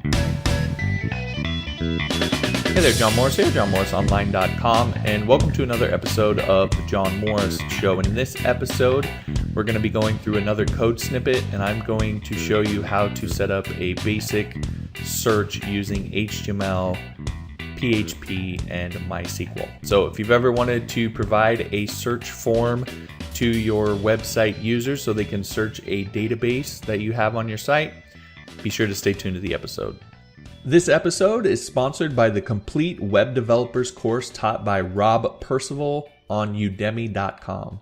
Hey there, John Morris here, johnmorrisonline.com, and welcome to another episode of The John Morris Show. And in this episode, we're going to be going through another code snippet, and I'm going to show you how to set up a basic search using HTML, PHP, and MySQL. So if you've ever wanted to provide a search form to your website users so they can search a database that you have on your site, be sure to stay tuned to the episode. This episode is sponsored by the Complete Web Developers course taught by Rob Percival on udemy.com.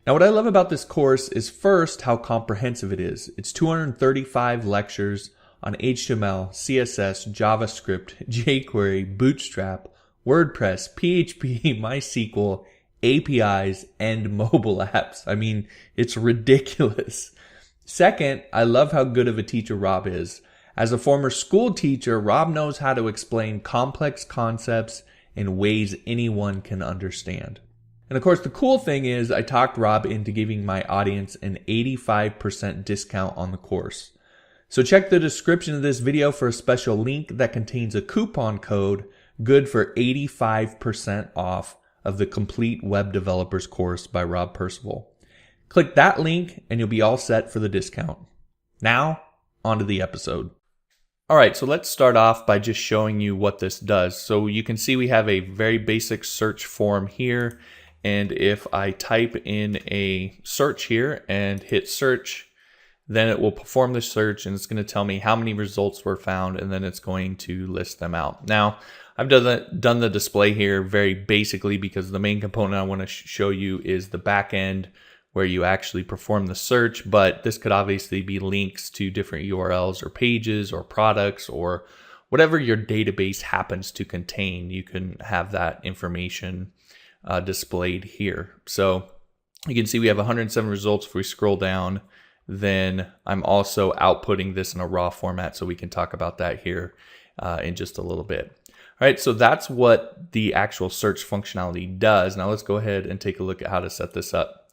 Now, what I love about this course is first how comprehensive it is. It's 235 lectures on HTML, CSS, JavaScript, jQuery, Bootstrap, WordPress, PHP, MySQL, APIs, and mobile apps. I mean, it's ridiculous. Second, I love how good of a teacher Rob is. As a former school teacher, Rob knows how to explain complex concepts in ways anyone can understand. And of course, the cool thing is I talked Rob into giving my audience an 85% discount on the course. So check the description of this video for a special link that contains a coupon code good for 85% off of the Complete Web Developers course by Rob Percival. Click that link and you'll be all set for the discount. Now, on to the episode. All right, so let's start off by just showing you what this does. So you can see we have a very basic search form here. And if I type in a search here and hit search, then it will perform the search and it's going to tell me how many results were found, and then it's going to list them out. Now, I've done the display here very basically because the main component I want to show you is the back end where you actually perform the search, but this could obviously be links to different URLs or pages or products or whatever your database happens to contain. You can have that information displayed here. So you can see we have 107 results. If we scroll down, then I'm also outputting this in a raw format, so we can talk about that here in just a little bit. All right, so that's what the actual search functionality does. Now let's go ahead and take a look at how to set this up.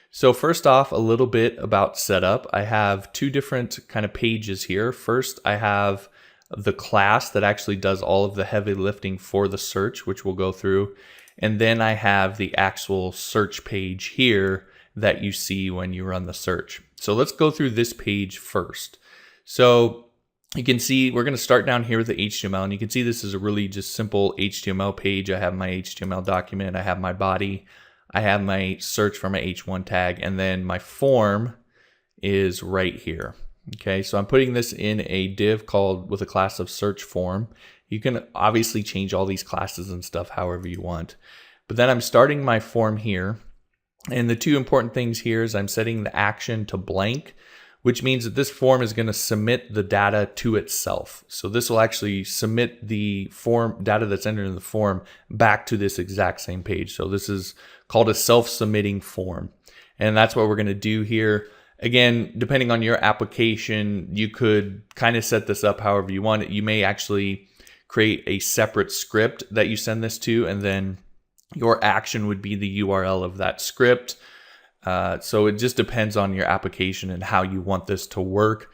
So first off, a little bit about setup. I have two different kind of pages here. First, I have the class that actually does all of the heavy lifting for the search, which we'll go through. And then I have the actual search page here that you see when you run the search. So let's go through this page first. So you can see we're going to start down here with the HTML, and you can see this is a really just simple HTML page. I have my HTML document, I have my body, I have my search for my H1 tag, and then my form is right here. Okay, so I'm putting this in a div called with a class of search form. You can obviously change all these classes and stuff however you want. But then I'm starting my form here. And the two important things here is I'm setting the action to blank, which means that this form is going to submit the data to itself. So this will actually submit the form data that's entered in the form back to this exact same page. So this is called a self-submitting form. And that's what we're going to do here. Again, depending on your application, you could kind of set this up however you want. You may actually create a separate script that you send this to, and then your action would be the URL of that script. So it just depends on your application and how you want this to work.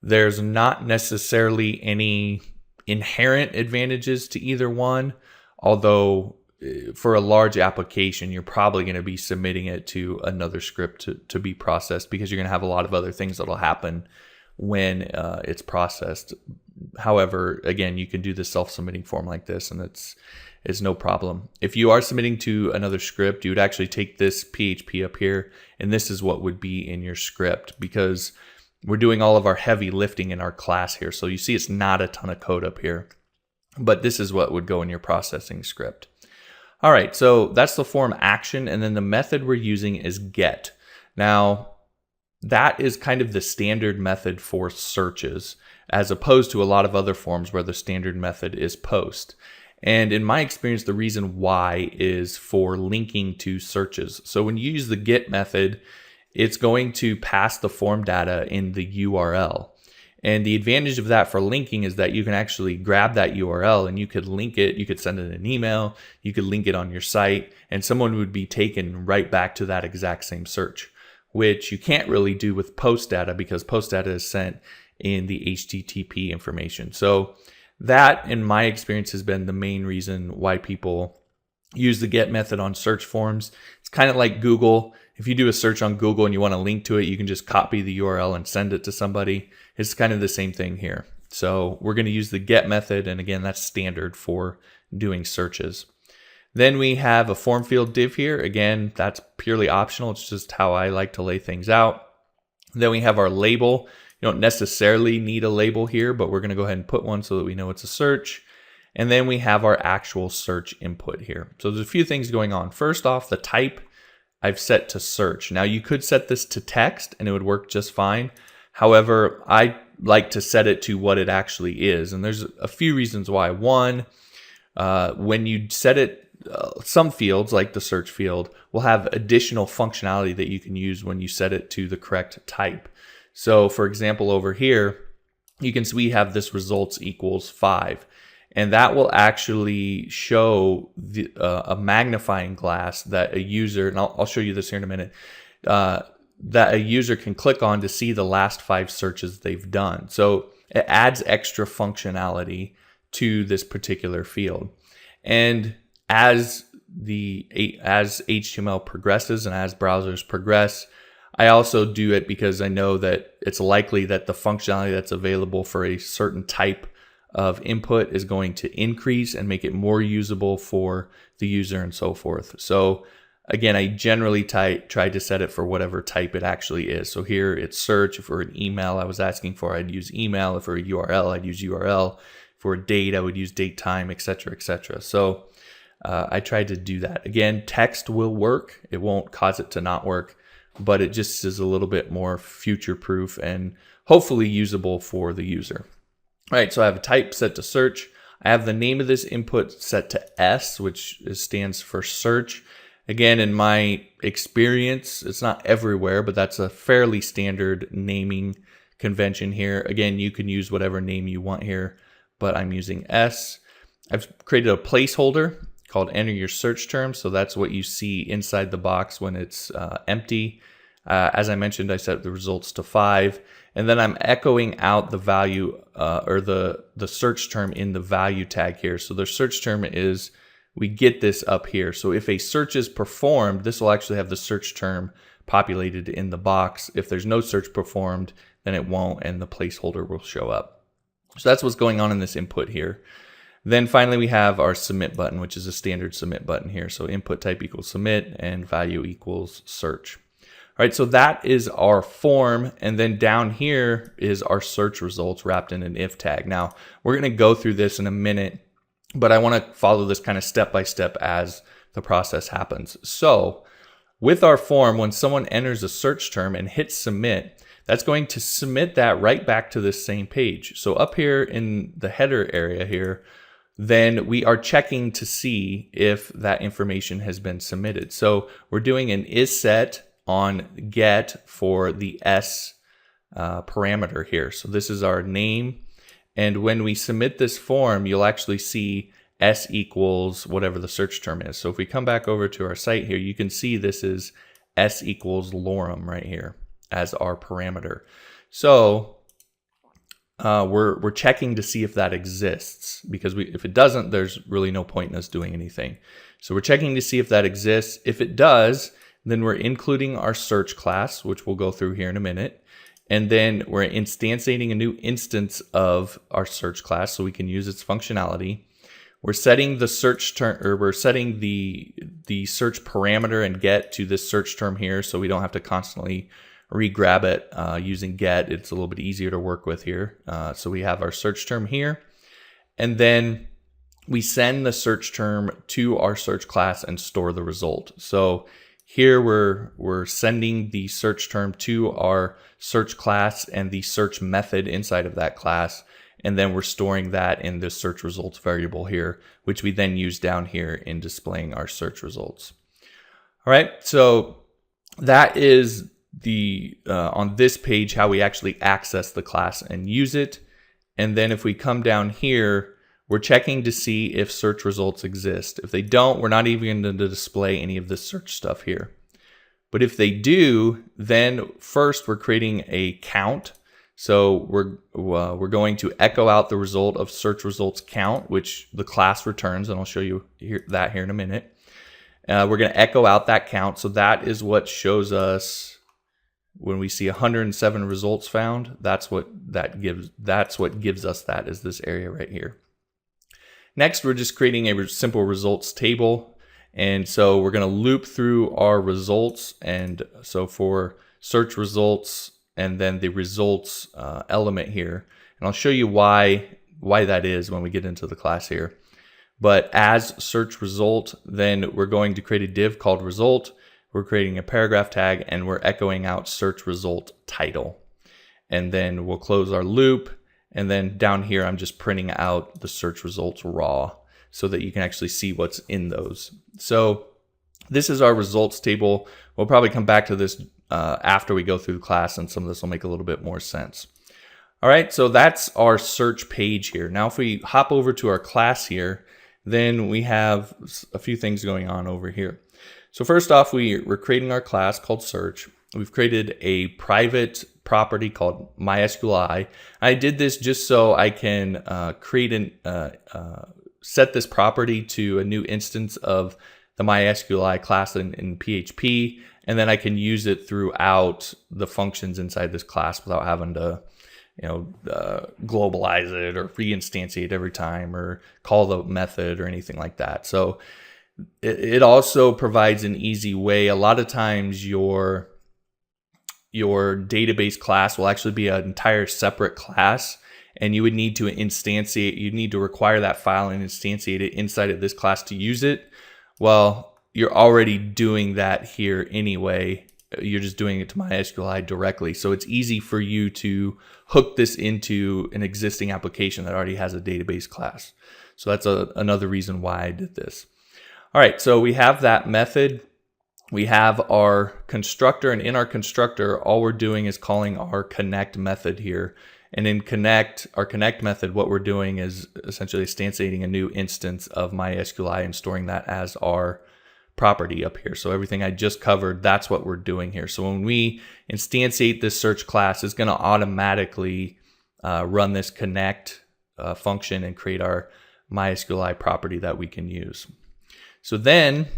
There's not necessarily any inherent advantages to either one, although for a large application, you're probably going to be submitting it to another script to be processed, because you're going to have a lot of other things that'll happen when it's processed. However, again, you can do the self-submitting form like this, and it's no problem. If you are submitting to another script, you would actually take this PHP up here, and this is what would be in your script, because we're doing all of our heavy lifting in our class here. So you see it's not a ton of code up here, but this is what would go in your processing script. All right, so that's the form action, and then the method we're using is get. Now, that is kind of the standard method for searches, as opposed to a lot of other forms where the standard method is post. And in my experience, the reason why is for linking to searches. So when you use the get method, it's going to pass the form data in the URL. And the advantage of that for linking is that you can actually grab that URL and you could link it. You could send it an email. You could link it on your site, and someone would be taken right back to that exact same search. which you can't really do with post data because post data is sent in the HTTP information. So that, in my experience, has been the main reason why people use the get method on search forms. It's kind of like Google. If you do a search on Google and you want to link to it, you can just copy the URL and send it to somebody. It's kind of the same thing here. So we're going to use the get method, and again, that's standard for doing searches. Then we have a form field div here. Again, that's purely optional. It's just how I like to lay things out. Then we have our label. You don't necessarily need a label here, but we're going to go ahead and put one so that we know it's a search. And then we have our actual search input here. So there's a few things going on. First off, the type I've set to search. Now you could set this to text and it would work just fine. However, I like to set it to what it actually is. And there's a few reasons why. One, when you set it, some fields like the search field will have additional functionality that you can use when you set it to the correct type. So for example, over here, you can see we have this results equals 5. And that will actually show a magnifying glass that a user, and I'll show you this here in a minute, that a user can click on to see the last 5 searches they've done. So it adds extra functionality to this particular field. And as HTML progresses and as browsers progress, I also do it because I know that it's likely that the functionality that's available for a certain type of input is going to increase and make it more usable for the user and so forth. So again, I generally try to set it for whatever type it actually is. So here it's search. If for an email I was asking for, I'd use email. If for a URL, I'd use URL. For a date, I would use date, time, etc., etc. So I tried to do that. Again, text will work. It won't cause it to not work, but it just is a little bit more future-proof and hopefully usable for the user. All right, so I have a type set to search. I have the name of this input set to S, which stands for search. Again, in my experience, it's not everywhere, but that's a fairly standard naming convention here. Again, you can use whatever name you want here, but I'm using S. I've created a placeholder called enter your search term. So that's what you see inside the box when it's empty. As I mentioned, I set the results to 5. And then I'm echoing out the value or the search term in the value tag here. So the search term is, we get this up here. So if a search is performed, this will actually have the search term populated in the box. If there's no search performed, then it won't, and the placeholder will show up. So that's what's going on in this input here. Then finally, we have our submit button, which is a standard submit button here. So input type equals submit and value equals search. All right, so that is our form. And then down here is our search results wrapped in an if tag. Now, we're going to go through this in a minute, but I want to follow this kind of step by step as the process happens. So with our form, when someone enters a search term and hits submit, that's going to submit that right back to this same page. So up here in the header area here, then we are checking to see if that information has been submitted. So we're doing an isSet on get for the S parameter here. So this is our name. And when we submit this form, you'll actually see S equals whatever the search term is. So if we come back over to our site here, you can see this is S equals lorem right here as our parameter. So we're checking to see if that exists, because if it doesn't, there's really no point in us doing anything. So we're checking to see if that exists. If it does, then we're including our search class, which we'll go through here in a minute. And then we're instantiating a new instance of our search class so we can use its functionality. We're setting the search term, or we're setting the search parameter and get to this search term here, so we don't have to constantly re-grab it using get. It's a little bit easier to work with here. So we have our search term here, and then we send the search term to our search class and store the result. So here we're sending the search term to our search class and the search method inside of that class, and then we're storing that in the search results variable here, which we then use down here in displaying our search results. All right, so that is the on this page how we actually access the class and use it. And then if we come down here, we're checking to see if search results exist. If they don't, we're not even going to display any of this search stuff here. But if they do, then first we're creating a count. So we're going to echo out the result of search results count, which the class returns, and I'll show you that here in a minute. We're going to echo out that count. So that is what shows us when we see 107 results found. That's what gives us that, is this area right here. Next, we're just creating a simple results table. And so we're going to loop through our results. And so for search results and then the results element here, and I'll show you why that is when we get into the class here. But as search result, then we're going to create a div called result. We're creating a paragraph tag, and we're echoing out search result title. And then we'll close our loop. And then down here, I'm just printing out the search results raw, so that you can actually see what's in those. So this is our results table. We'll probably come back to this after we go through the class, and some of this will make a little bit more sense. All right, so that's our search page here. Now if we hop over to our class here, then we have a few things going on over here. So first off, we're creating our class called search. We've created a private property called MySQL. I did this just so I can set this property to a new instance of the MySQL class in PHP, and then I can use it throughout the functions inside this class without having to, globalize it or reinstantiate every time or call the method or anything like that. So it also provides an easy way. A lot of times your database class will actually be an entire separate class, and you would need to require that file and instantiate it inside of this class to use it. Well, you're already doing that here anyway. You're just doing it to MySQL directly. So it's easy for you to hook this into an existing application that already has a database class. So that's another reason why I did this. All right, so we have that method. We have our constructor, and in our constructor, all we're doing is calling our connect method here. And in our connect method, what we're doing is essentially instantiating a new instance of MySQL and storing that as our property up here. So everything I just covered, that's what we're doing here. So when we instantiate this search class, it's going to automatically run this connect function and create our MySQL property that we can use. So then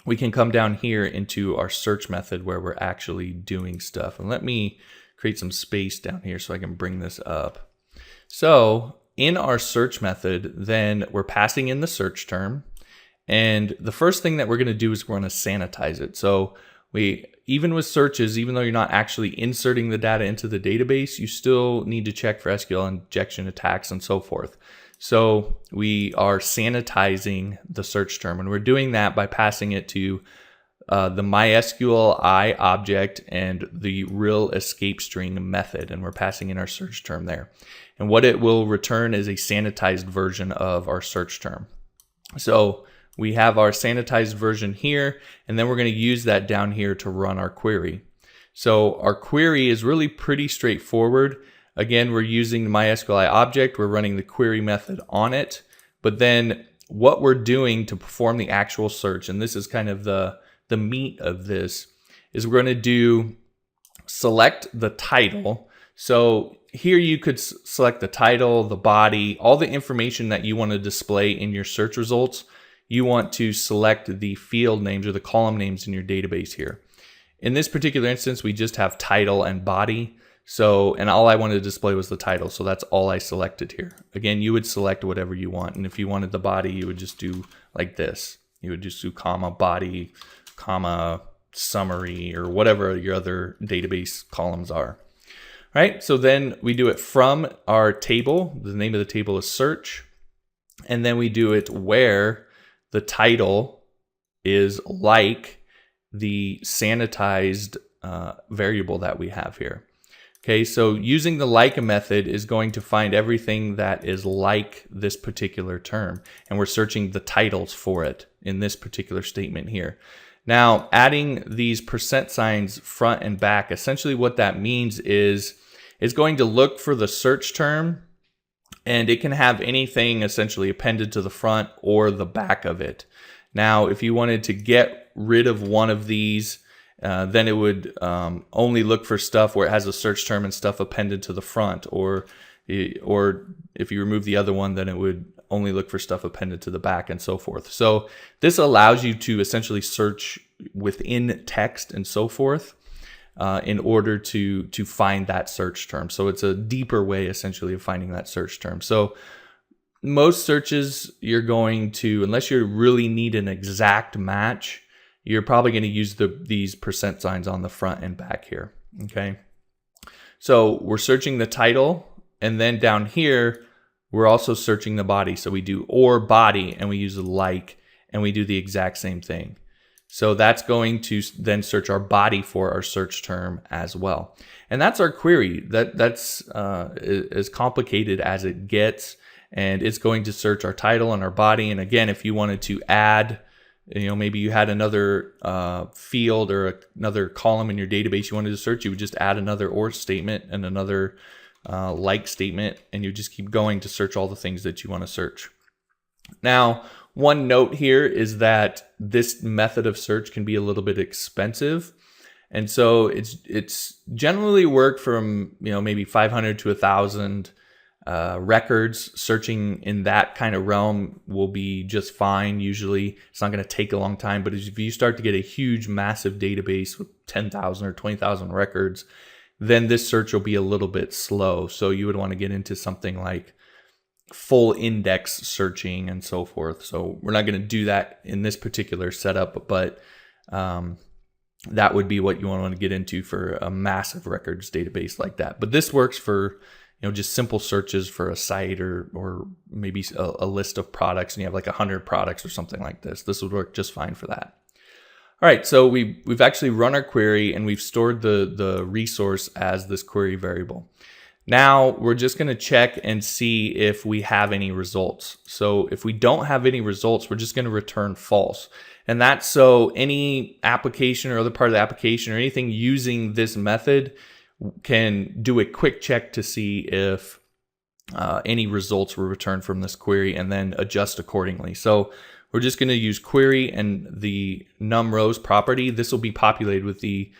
we can come down here into our search method where we're actually doing stuff. And let me create some space down here so I can bring this up. So in our search method, then we're passing in the search term. And the first thing that we're going to do is we're going to sanitize it. So even with searches, even though you're not actually inserting the data into the database, you still need to check for SQL injection attacks and so forth. So we are sanitizing the search term, and we're doing that by passing it to the MySQL object and the real escape string method, and we're passing in our search term there. And what it will return is a sanitized version of our search term. So we have our sanitized version here, and then we're going to use that down here to run our query. So our query is really pretty straightforward. Again, we're using the MySQL object. We're running the query method on it. But then what we're doing to perform the actual search, and this is kind of the meat of this, is we're going to select the title. So here you could select the title, the body, all the information that you want to display in your search results. You want to select the field names or the column names in your database here. In this particular instance, we just have title and body. So, and all I wanted to display was the title. So that's all I selected here. Again, you would select whatever you want. And if you wanted the body, you would just do like this. You would just do comma body, comma summary, or whatever your other database columns are. All right, so then we do it from our table. The name of the table is search. And then we do it where the title is like the sanitized variable that we have here. Okay, so using the like method is going to find everything that is like this particular term, and we're searching the titles for it in this particular statement here. Now, adding these percent signs front and back, essentially what that means is it's going to look for the search term, and it can have anything essentially appended to the front or the back of it. Now, if you wanted to get rid of one of these, then it would only look for stuff where it has a search term and stuff appended to the front, or if you remove the other one, then it would only look for stuff appended to the back and so forth. So this allows you to essentially search within text and so forth in order to find that search term. So it's a deeper way essentially of finding that search term. So most searches you're going to, unless you really need an exact match, you're probably going to use these percent signs on the front and back here. Okay. So we're searching the title, and then down here, we're also searching the body. So we do or body, and we use like, and we do the exact same thing. So that's going to then search our body for our search term as well. And that's our query. That's as complicated as it gets. And it's going to search our title and our body. And again, if you wanted to add, maybe you had another field or another column in your database you wanted to search, you would just add another or statement and another like statement, and you just keep going to search all the things that you want to search. Now, one note here is that this method of search can be a little bit expensive. And so it's generally worked from, maybe 500 to 1,000 records. Searching in that kind of realm will be just fine. Usually it's not going to take a long time, but if you start to get a huge, massive database with 10,000 or 20,000 records, then this search will be a little bit slow. So you would want to get into something like full index searching and so forth. So we're not going to do that in this particular setup, but that would be what you want to get into for a massive records database like that. But this works for just simple searches for a site or maybe a list of products, and you have like 100 products or something like this. This would work just fine for that. All right, so we've actually run our query, and we've stored the resource as this query variable. Now we're just going to check and see if we have any results. So if we don't have any results, we're just going to return false. And that's so any application or other part of the application or anything using this method can do a quick check to see if any results were returned from this query and then adjust accordingly. So we're just going to use query and the num rows property. This will be populated with the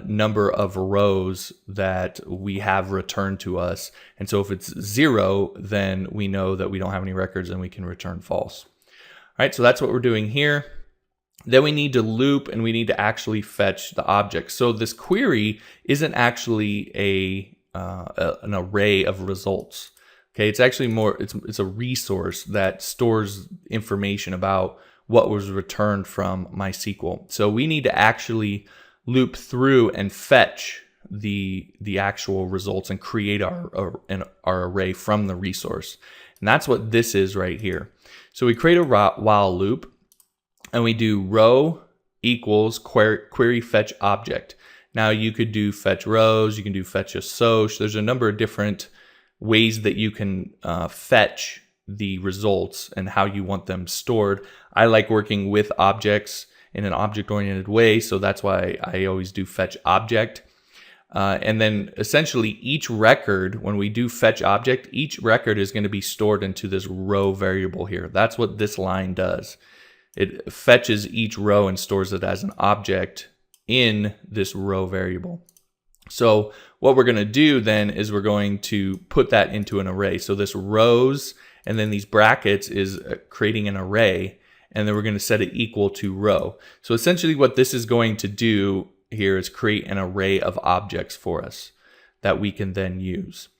number of rows that we have returned to us. And so if it's 0, then we know that we don't have any records and we can return false. All right, so that's what we're doing here. Then we need to loop, and we need to actually fetch the object. So this query isn't actually an array of results. Okay, it's actually it's a resource that stores information about what was returned from MySQL. So we need to actually loop through and fetch the actual results and create our array from the resource. And that's what this is right here. So we create a while loop, and we do row equals query fetch object. Now you could do fetch rows, you can do fetch a soc. There's a number of different ways that you can fetch the results and how you want them stored. I like working with objects in an object-oriented way, so that's why I always do fetch object. And then essentially each record, when we do fetch object, each record is going to be stored into this row variable here. That's what this line does. It fetches each row and stores it as an object in this row variable. So what we're going to do then is we're going to put that into an array. So this rows and then these brackets is creating an array, and then we're going to set it equal to row. So essentially what this is going to do here is create an array of objects for us that we can then use.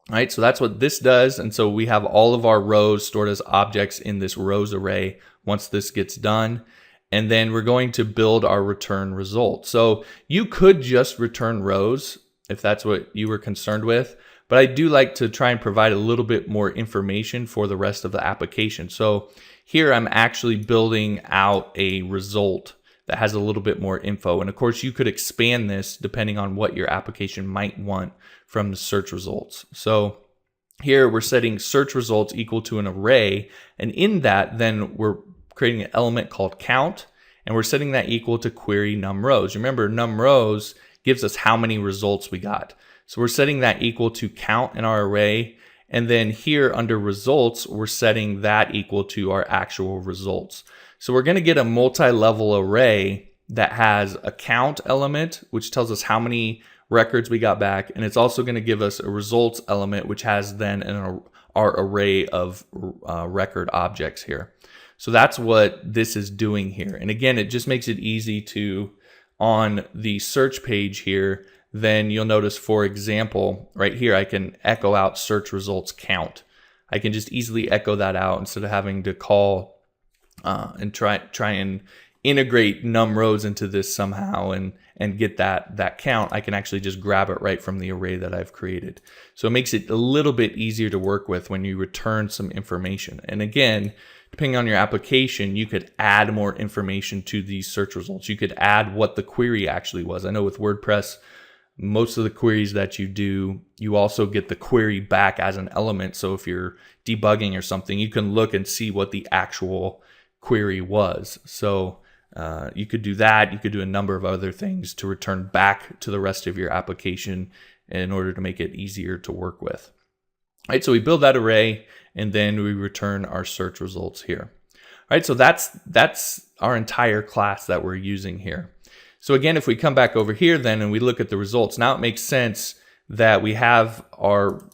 All right, so that's what this does. And so we have all of our rows stored as objects in this rows array once this gets done. And then we're going to build our return result. So you could just return rows if that's what you were concerned with, but I do like to try and provide a little bit more information for the rest of the application. So here I'm actually building out a result that has a little bit more info. And of course you could expand this depending on what your application might want from the search results. So here we're setting search results equal to an array, and in that then we're creating an element called count, and we're setting that equal to query num rows. Remember, num rows gives us how many results we got. So we're setting that equal to count in our array, and then here under results, we're setting that equal to our actual results. So we're going to get a multi-level array that has a count element, which tells us how many records we got back. And it's also going to give us a results element, which has then our array of record objects here. So that's what this is doing here. And again, it just makes it easy to, on the search page here, then you'll notice, for example, right here, I can echo out search results count. I can just easily echo that out instead of having to call and try and integrate num rows into this somehow and get that count. I can actually just grab it right from the array that I've created. So it makes it a little bit easier to work with when you return some information. And again, depending on your application, you could add more information to these search results. You could add what the query actually was. I know with WordPress, most of the queries that you do, you also get the query back as an element. So if you're debugging or something, you can look and see what the actual query was. So you could do that. You could do a number of other things to return back to the rest of your application in order to make it easier to work with. All right, so we build that array and then we return our search results here. All right, so that's our entire class that we're using here. So again, if we come back over here then and we look at the results, now it makes sense that we have our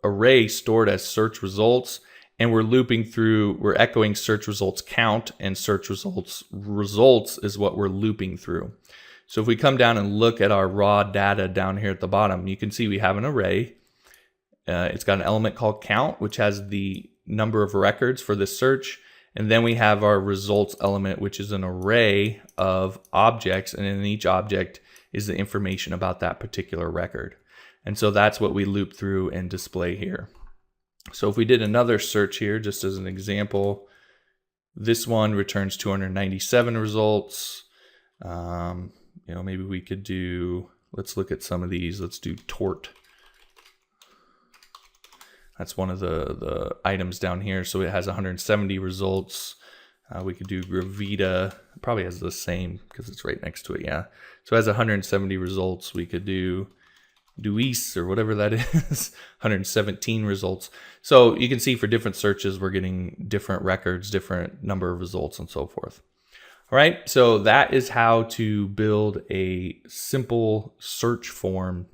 array stored as search results, and we're looping through, we're echoing search results count, and search results is what we're looping through. So if we come down and look at our raw data down here at the bottom, you can see we have an array. It's got an element called count, which has the number of records for this search. And then we have our results element, which is an array of objects. And in each object is the information about that particular record. And so that's what we loop through and display here. So if we did another search here, just as an example, this one returns 297 results. Maybe we could do, let's look at some of these. Let's do tort. That's one of the items down here. So it has 170 results. We could do Gravita. It probably has the same because it's right next to it. Yeah. So it has 170 results. We could do Duis or whatever that is, 117 results. So you can see for different searches, we're getting different records, different number of results, and so forth. All right. So that is how to build a simple search form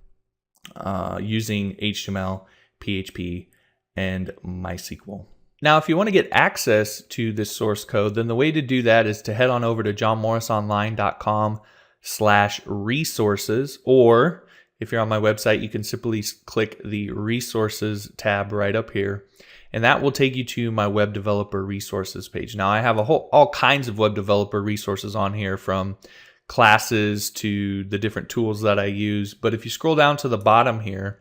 using HTML, PHP, and MySQL. Now, if you want to get access to this source code, then the way to do that is to head on over to johnmorrisonline.com/resources, or if you're on my website, you can simply click the resources tab right up here, and that will take you to my web developer resources page. Now, I have all kinds of web developer resources on here, from classes to the different tools that I use. But if you scroll down to the bottom here,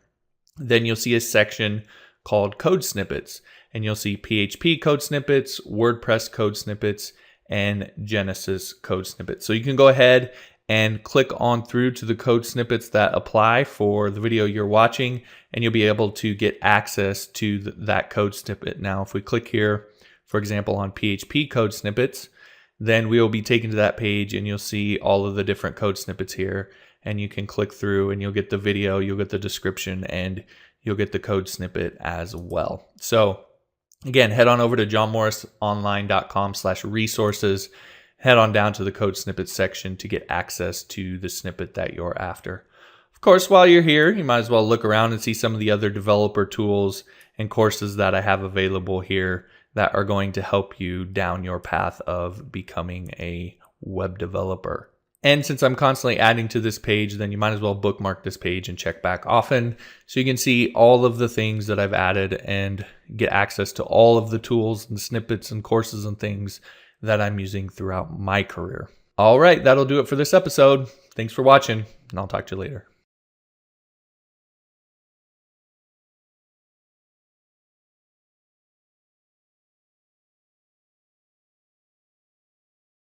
then you'll see a section called code snippets, and you'll see PHP code snippets, WordPress code snippets, and Genesis code snippets. So you can go ahead and click on through to the code snippets that apply for the video you're watching, and you'll be able to get access to that code snippet. Now, if we click here, for example, on PHP code snippets, then we will be taken to that page and you'll see all of the different code snippets here, and you can click through and you'll get the video, you'll get the description, and you'll get the code snippet as well. So again, head on over to johnmorrisonline.com/resources, head on down to the code snippet section to get access to the snippet that you're after. Of course, while you're here, you might as well look around and see some of the other developer tools and courses that I have available here that are going to help you down your path of becoming a web developer. And since I'm constantly adding to this page, then you might as well bookmark this page and check back often so you can see all of the things that I've added and get access to all of the tools and snippets and courses and things that I'm using throughout my career. All right, that'll do it for this episode. Thanks for watching, and I'll talk to you later.